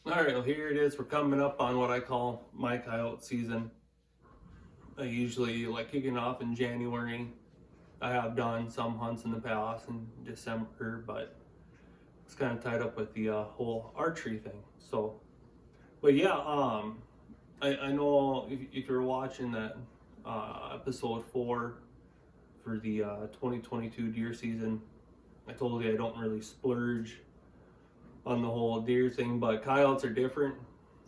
All right, well, here it is. We're coming up on what I call my coyote season. I usually like kicking off in January. I have done some hunts in the past in December, but it's kind of tied up with the whole archery thing. So, but yeah, I know if you're watching that episode 4 for the 2022 deer season, I told you I don't really splurge on the whole deer thing, but coyotes are different.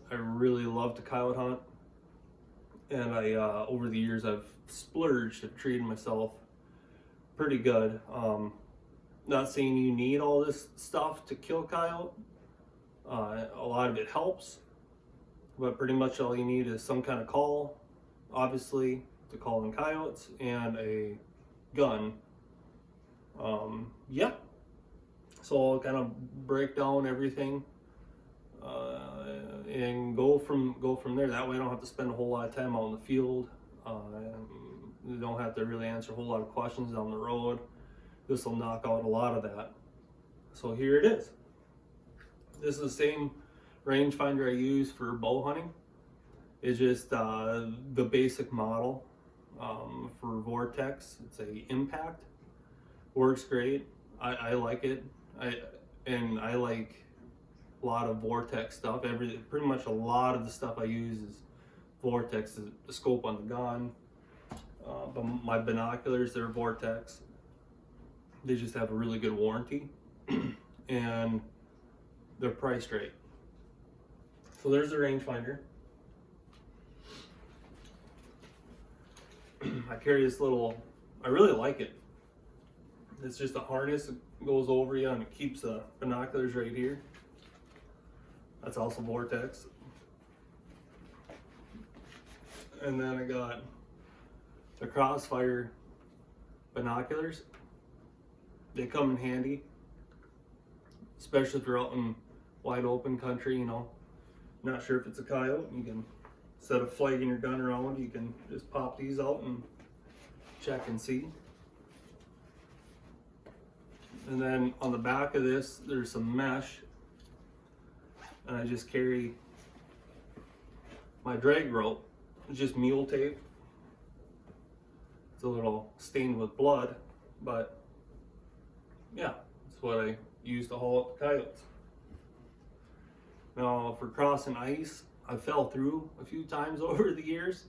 I really love to coyote hunt, and I over the years I've splurged, I've treated myself pretty good. Not saying you need all this stuff to kill coyote. A lot of it helps, but pretty much all you need is some kind of call, obviously, to call in coyotes, and a gun. Yeah. So I'll kind of break down everything and go from there. That way I don't have to spend a whole lot of time out in the field. You don't have to really answer a whole lot of questions down the road. This will knock out a lot of that. So here it is. This is the same rangefinder I use for bow hunting. It's just the basic model for Vortex. It's a Impact. Works great. I like it. I like a lot of Vortex stuff. Pretty much a lot of the stuff I use is Vortex. The scope on the gun, but my binoculars, they're Vortex. They just have a really good warranty, and they're priced right. So there's the rangefinder. I carry this little. I really like it. It's just a harness that goes over you and it keeps the binoculars right here. That's also Vortex. And then I got the Crossfire binoculars. They come in handy, especially if you're out in wide open country, you know, not sure if it's a coyote. You can, instead of flagging your gun around, you can just pop these out and check and see. And then on the back of this, there's some mesh, and I just carry my drag rope. It's just mule tape. It's a little stained with blood, but yeah, that's what I use to haul up the coyotes. Now for crossing ice, I fell through a few times over the years.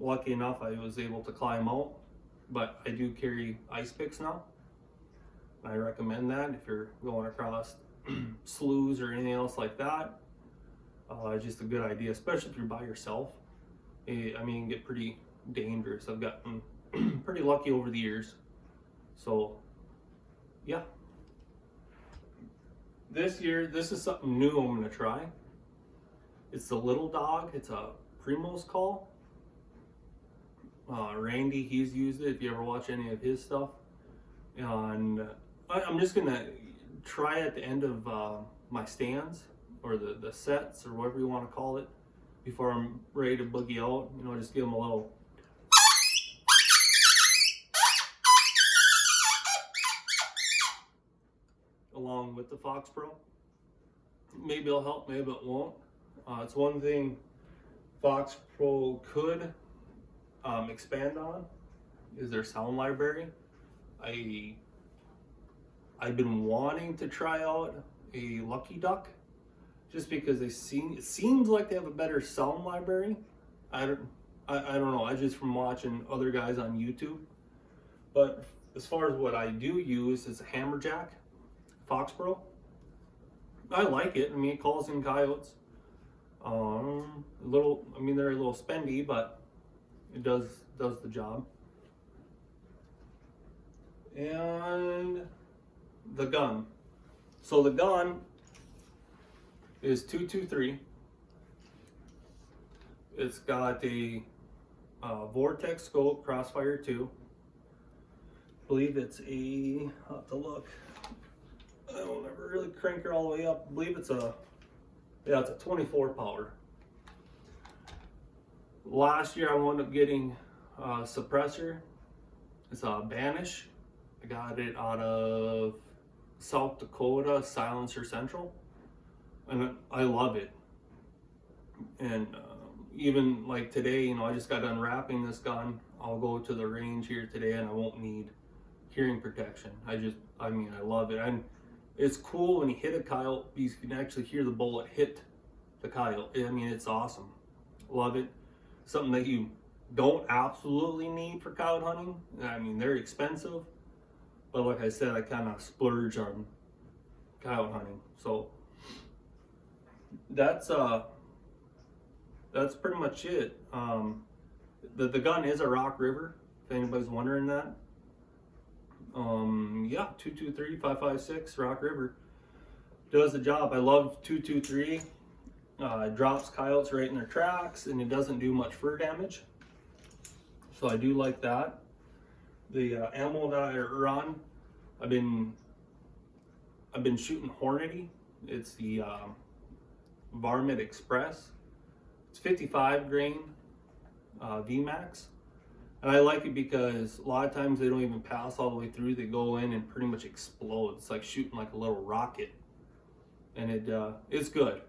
Lucky enough, I was able to climb out, but I do carry ice picks now. I recommend that if you're going across sloughs or anything else like that. It's just a good idea, especially if you're by yourself. I mean, get pretty dangerous. I've gotten pretty lucky over the years. So, yeah. This year, this is something new I'm going to try. It's the little dog. It's a Primos call. Randy, he's used it if you ever watch any of his stuff. And I'm just gonna try at the end of my stands, or the sets, or whatever you want to call it, before I'm ready to boogie out. You know, just give them a little. Along with the Fox Pro. Maybe it'll help, maybe it won't. It's one thing Fox Pro could expand on, is their sound library. I've been wanting to try out a Lucky Duck, just because it seems like they have a better sound library. I don't know. I just from watching other guys on YouTube. But as far as what I do use is a Hammerjack Fox Pro. I like it. I mean, it calls in coyotes. They're a little spendy, but it does the job. And the gun. So the gun is 223. It's got a Vortex scope, Crossfire 2. I believe it's I'll have to look. I don't ever really crank her all the way up. I believe it's a 24 power. Last year I wound up getting a suppressor. It's a Banish. I got it out of South Dakota Silencer Central. and I love it. And even like today, you know, I just got done wrapping this gun. I'll go to the range here today and I won't need hearing protection. I mean, I love it. And it's cool when you hit a coyote, you can actually hear the bullet hit the coyote. I mean, it's awesome. Love it. Something that you don't absolutely need for coyote hunting. I mean, they're expensive, but like I said, I kind of splurge on coyote hunting. So that's pretty much it. The gun is a Rock River, if anybody's wondering that. Yeah, 223-556 Rock River does the job. I love 223. It drops coyotes right in their tracks, and it doesn't do much fur damage. So I do like that. The ammo that I run, I've been shooting Hornady. It's the Varmint Express. It's 55 grain VMAX. And I like it because a lot of times they don't even pass all the way through. They go in and pretty much explode. It's like shooting like a little rocket. And it's good.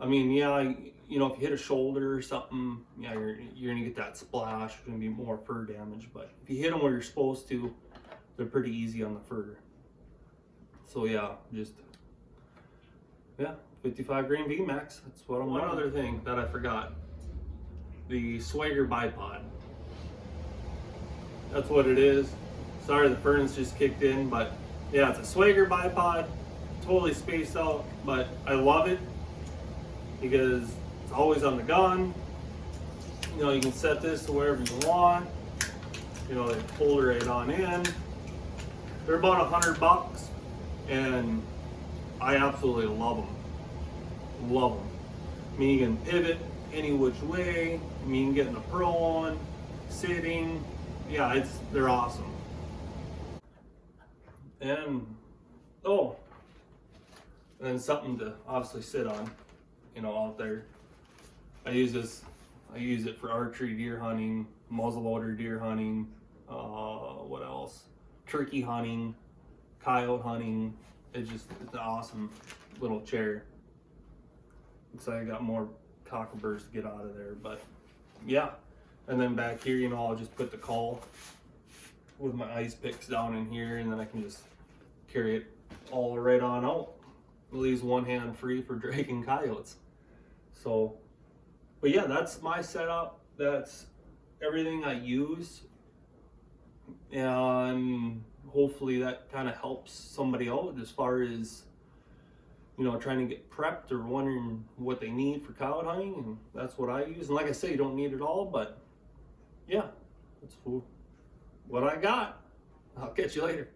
I mean, yeah, you know, if you hit a shoulder or something, yeah, you're gonna get that splash. There's gonna be more fur damage. But if you hit them where you're supposed to, they're pretty easy on the fur. So yeah, 55 grain VMAX. That's what I'm. One other thing that I forgot: the Swagger bipod. That's what it is. Sorry, the ferns just kicked in, but yeah, it's a Swagger bipod. Totally spaced out, but I love it because it's always on the gun. You know, you can set this to wherever you want. You know, they fold it right on in. They're about $100, and I absolutely love them. Love them. I mean, you can pivot any which way. I mean, you can get in the prone, sitting. Yeah, they're awesome. And and something to obviously sit on, you know, out there. I use it for archery deer hunting, muzzleloader deer hunting, what else? Turkey hunting, coyote hunting. It's an awesome little chair. Looks like I got more cockaburs to get out of there, but yeah. And then back here, you know, I'll just put the call with my ice picks down in here, and then I can just carry it all right on out. It leaves one hand free for dragging coyotes. So, but yeah, that's my setup. That's everything I use, and hopefully that kind of helps somebody out as far as, you know, trying to get prepped or wondering what they need for coyote hunting. And that's what I use. And like I say, you don't need it all, but yeah, that's what I got. I'll catch you later.